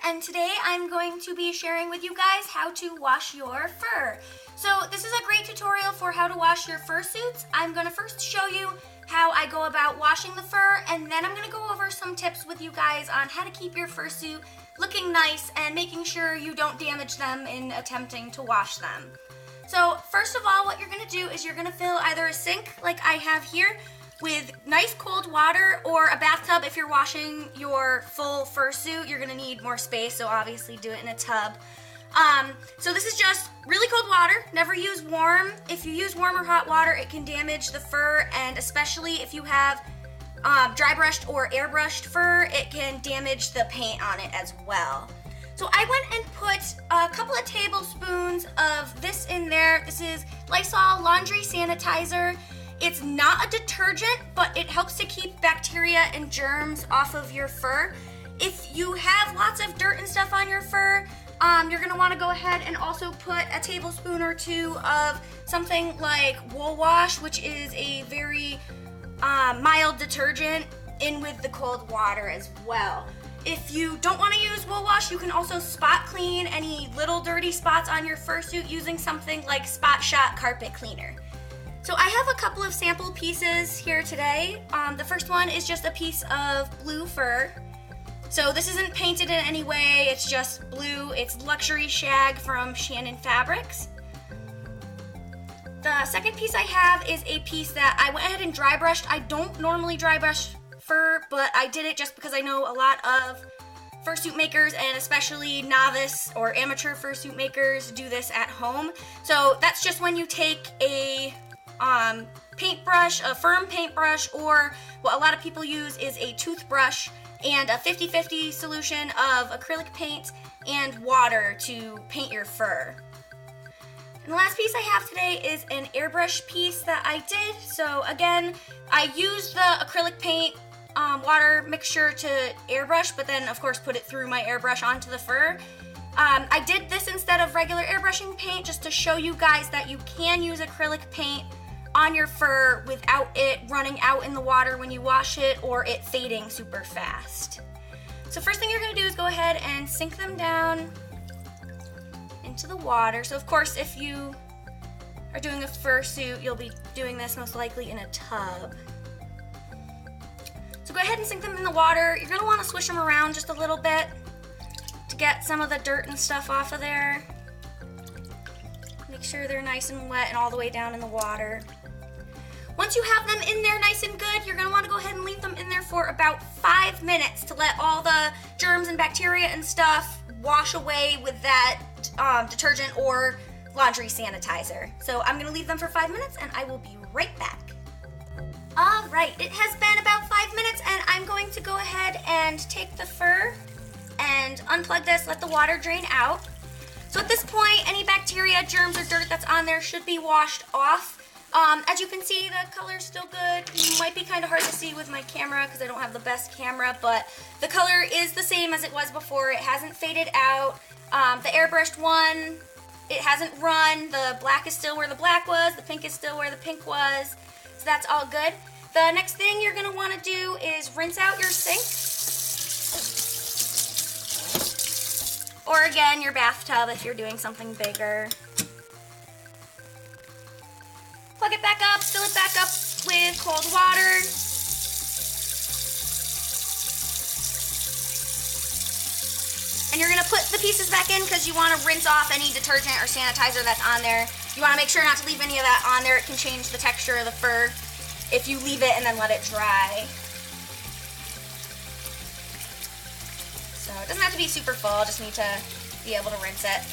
and today I'm going to be sharing with you guys how to wash your fur. So this is a great tutorial for how to wash your fursuits. I'm going to first show you how I go about washing the fur, and then I'm going to go over some tips with you guys on how to keep your fursuit looking nice and making sure you don't damage them in attempting to wash them. So first of all, what you're going to do is you're going to fill either a sink like I have here with nice cold water, or a bathtub if you're washing your full fursuit. You're gonna need more space, so obviously do it in a tub. So this is just really cold water. Never use warm. If you use warm or hot water, it can damage the fur, and especially if you have dry brushed or airbrushed fur, it can damage the paint on it as well. So I went and put a couple of tablespoons of this in there. This is Lysol laundry sanitizer. It's not a detergent, but it helps to keep bacteria and germs off of your fur. If you have lots of dirt and stuff on your fur, you're gonna wanna go ahead and also put a tablespoon or two of something like Wool Wash, which is a very mild detergent, in with the cold water as well. If you don't wanna use Wool Wash, you can also spot clean any little dirty spots on your fursuit using something like Spot Shot carpet cleaner. So I have a couple of sample pieces here today. The first one is just a piece of blue fur. So this isn't painted in any way, it's just blue. It's luxury shag from Shannon Fabrics. The second piece I have is a piece that I went ahead and dry brushed. I don't normally dry brush fur, but I did it just because I know a lot of fursuit makers, and especially novice or amateur fursuit makers, do this at home. So that's just when you take a paintbrush, a firm paintbrush, or what a lot of people use is a toothbrush, and a 50-50 solution of acrylic paint and water to paint your fur. And the last piece I have today is an airbrush piece that I did. So again, I used the acrylic paint water mixture to airbrush, but then of course put it through my airbrush onto the fur. I did this instead of regular airbrushing paint just to show you guys that you can use acrylic paint on your fur without it running out in the water when you wash it or it fading super fast. So first thing you're going to do is go ahead and sink them down into the water. So of course, if you are doing a fursuit, you'll be doing this most likely in a tub. So go ahead and sink them in the water. You're going to want to swish them around just a little bit to get some of the dirt and stuff off of there. Make sure they're nice and wet and all the way down in the water. Once you have them in there nice and good, you're going to want to go ahead and leave them in there for about 5 minutes to let all the germs and bacteria and stuff wash away with that detergent or laundry sanitizer. So I'm going to leave them for 5 minutes, and I will be right back. Alright, it has been about 5 minutes, and I'm going to go ahead and take the fur and unplug this, let the water drain out. So at this point, any bacteria, germs, or dirt that's on there should be washed off. As you can see, the color's still good. It might be kind of hard to see with my camera because I don't have the best camera, but the color is the same as it was before. It hasn't faded out. The airbrushed one, it hasn't run. The black is still where the black was. The pink is still where the pink was. So that's all good. The next thing you're going to want to do is rinse out your sink. Or again, your bathtub if you're doing something bigger. Plug it back up, fill it back up with cold water. And you're gonna put the pieces back in because you wanna rinse off any detergent or sanitizer that's on there. You wanna make sure not to leave any of that on there. It can change the texture of the fur if you leave it and then let it dry. So it doesn't have to be super full, just need to be able to rinse it.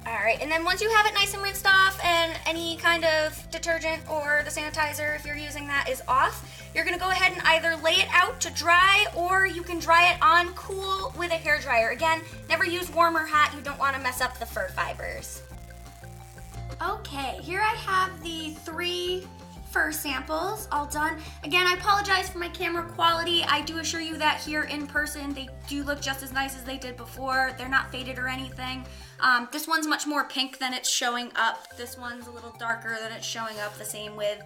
Alright, and then once you have it nice and rinsed off and any kind of detergent or the sanitizer, if you're using that, is off, you're going to go ahead and either lay it out to dry, or you can dry it on cool with a hairdryer. Again, never use warm or hot. You don't want to mess up the fur fibers. Okay, here I have the 3 fur samples all done. Again, I apologize for my camera quality. I do assure you that here in person, they do look just as nice as they did before. They're not faded or anything. This one's much more pink than it's showing up. This one's a little darker than it's showing up, the same with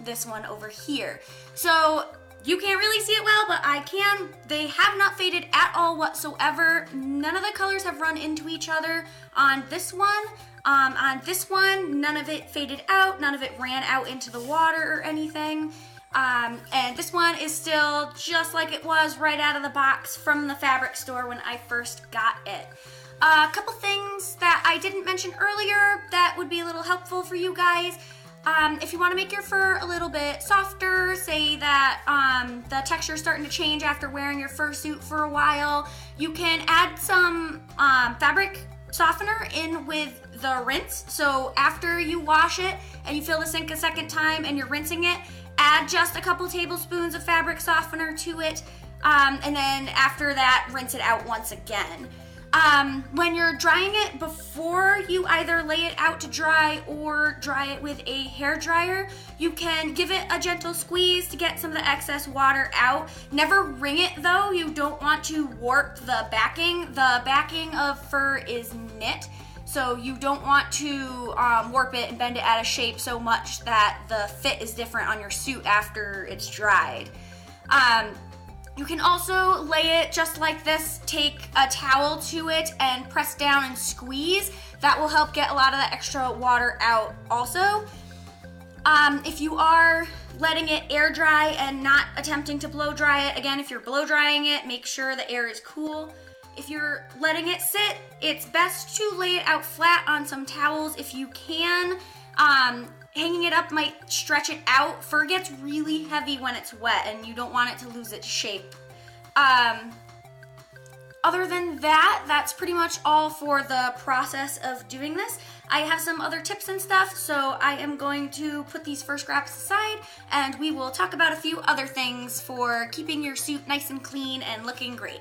this one over here. So you can't really see it well, but I can. They have not faded at all whatsoever. None of the colors have run into each other on this one. On this one, none of it faded out, none of it ran out into the water or anything. And this one is still just like it was right out of the box from the fabric store when I first got it. A couple things that I didn't mention earlier that would be a little helpful for you guys. If you want to make your fur a little bit softer, say that the texture is starting to change after wearing your fursuit for a while, you can add some fabric softener in with the rinse. So after you wash it and you fill the sink a second time and you're rinsing it, add just a couple tablespoons of fabric softener to it, and then after that, rinse it out once again. When you're drying it, before you either lay it out to dry or dry it with a hair dryer, you can give it a gentle squeeze to get some of the excess water out. Never wring it though. You don't want to warp the backing. The backing of fur is knit, so you don't want to warp it and bend it out of shape so much that the fit is different on your suit after it's dried. You can also lay it just like this, take a towel to it and press down and squeeze. That will help get a lot of the extra water out also. If you are letting it air dry and not attempting to blow dry it, again, if you're blow drying it, make sure the air is cool. If you're letting it sit, it's best to lay it out flat on some towels if you can. Hanging it up might stretch it out. Fur gets really heavy when it's wet and you don't want it to lose its shape. Other than that, that's pretty much all for the process of doing this. I have some other tips and stuff, so I am going to put these fur scraps aside and we will talk about a few other things for keeping your suit nice and clean and looking great.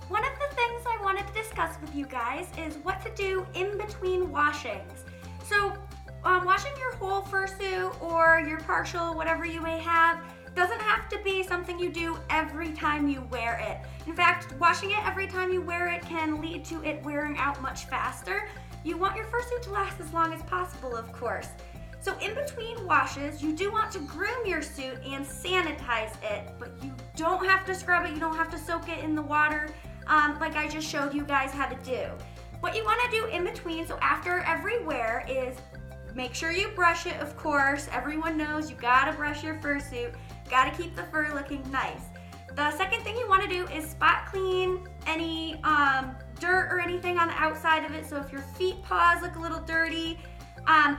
One of the things I wanted to discuss with you guys is what to do in between washings. So washing your whole fursuit or your partial, whatever you may have, doesn't have to be something you do every time you wear it. In fact, washing it every time you wear it can lead to it wearing out much faster. You want your fursuit to last as long as possible, of course. So in between washes, you do want to groom your suit and sanitize it, but you don't have to scrub it, you don't have to soak it in the water. Like I just showed you guys how to do. What you want to do in between, so after every wear, is make sure you brush it, of course. Everyone knows you gotta brush your fursuit. Gotta keep the fur looking nice. The second thing you want to do is spot clean any dirt or anything on the outside of it. So if your feet paws look a little dirty,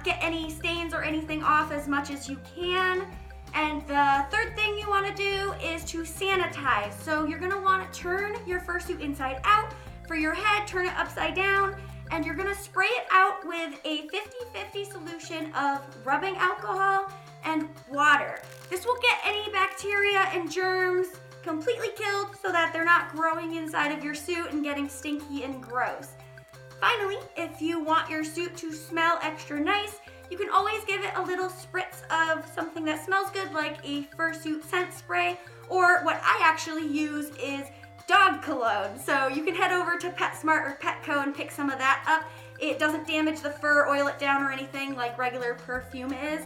get any stains or anything off as much as you can. And the third thing you want to do is to sanitize. So you're going to want to turn your fursuit inside out. For your head, turn it upside down, and you're going to spray it out with a 50-50 solution of rubbing alcohol and water. This will get any bacteria and germs completely killed so that they're not growing inside of your suit and getting stinky and gross. Finally, if you want your suit to smell extra nice, you can always give it a little spritz of something that smells good, like a fursuit scent spray, or what I actually use is dog cologne. So you can head over to PetSmart or Petco and pick some of that up. It doesn't damage the fur, oil it down or anything like regular perfume is.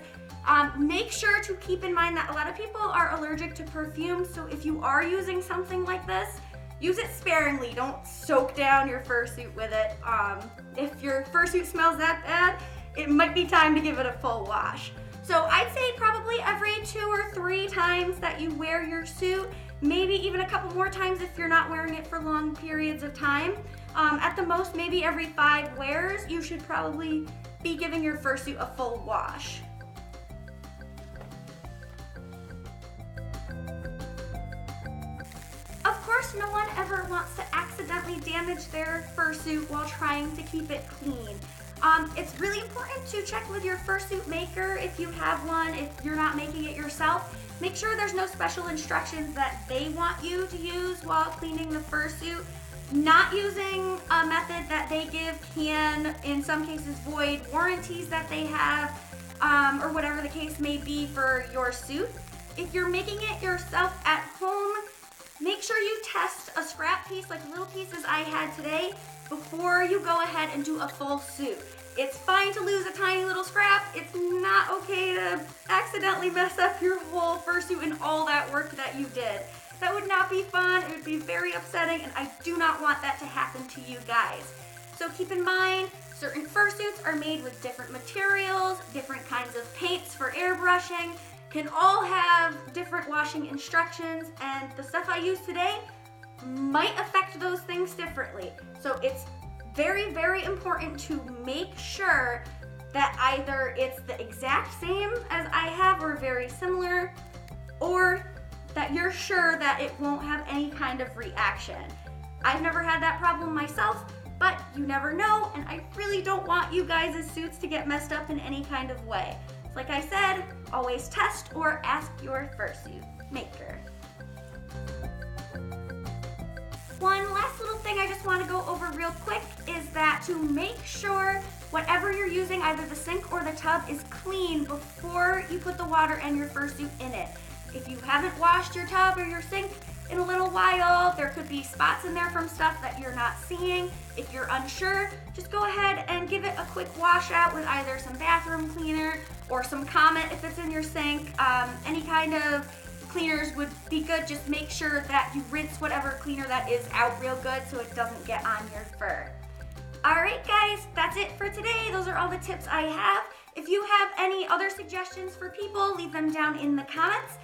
Make sure to keep in mind that a lot of people are allergic to perfume, so if you are using something like this, use it sparingly. Don't soak down your fursuit with it. If your fursuit smells that bad, it might be time to give it a full wash. So I'd say probably every 2 or 3 times that you wear your suit, maybe even a couple more times if you're not wearing it for long periods of time. At the most, maybe every 5 wears, you should probably be giving your fursuit a full wash. Of course, no one ever wants to accidentally damage their fursuit while trying to keep it clean. It's really important to check with your fursuit maker if you have one, if you're not making it yourself. Make sure there's no special instructions that they want you to use while cleaning the fursuit. Not using a method that they give can, in some cases, void warranties that they have, or whatever the case may be for your suit. If you're making it yourself at home, make sure you test a scrap piece, like little pieces I had today, before you go ahead and do a full suit. It's fine to lose a tiny little scrap. It's not okay to accidentally mess up your whole fursuit and all that work that you did. That would not be fun. It would be very upsetting, and I do not want that to happen to you guys. So keep in mind, certain fursuits are made with different materials, different kinds of paints for airbrushing, can all have different washing instructions, and the stuff I use today might affect those things differently. So it's very, very important to make sure that either it's the exact same as I have or very similar, or that you're sure that it won't have any kind of reaction. I've never had that problem myself, but you never know, and I really don't want you guys' suits to get messed up in any kind of way. Like I said, always test or ask your fursuit maker. One last little thing I just want to go over real quick is that to make sure whatever you're using, either the sink or the tub, is clean before you put the water and your fursuit in it. If you haven't washed your tub or your sink in a little while, there could be spots in there from stuff that you're not seeing. If you're unsure, just go ahead and give it a quick wash out with either some bathroom cleaner or some Comet if it's in your sink. Any kind of cleaners would be good. Just make sure that you rinse whatever cleaner that is out real good so it doesn't get on your fur. Alright guys, that's it for today. Those are all the tips I have. If you have any other suggestions for people, leave them down in the comments.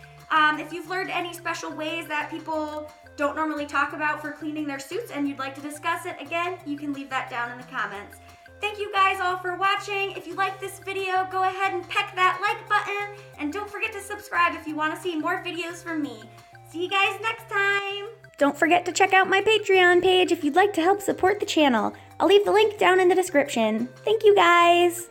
If you've learned any special ways that people don't normally talk about for cleaning their suits and you'd like to discuss it, again, you can leave that down in the comments. Thank you guys all for watching. If you like this video, go ahead and peck that like button, and don't forget to subscribe if you want to see more videos from me. See you guys next time! Don't forget to check out my Patreon page if you'd like to help support the channel. I'll leave the link down in the description. Thank you guys!